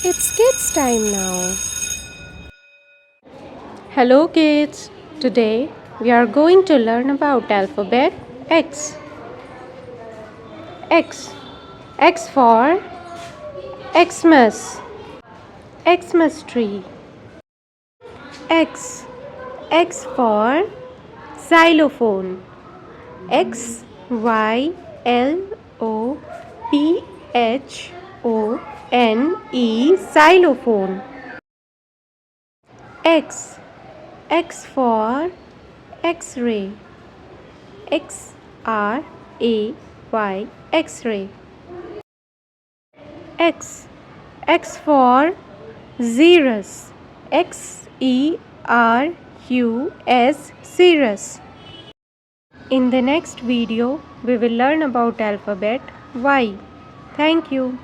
It's kids time now. Hello kids. Today we are going to learn about alphabet X. X. X for Xmas. Xmas tree. X. X for xylophone. XYLOPHONE, xylophone. X. X for X-ray. XRAY, X-ray. X. X for Xerus. XERUS, Xerus. In the next video, we will learn about alphabet Y. Thank you.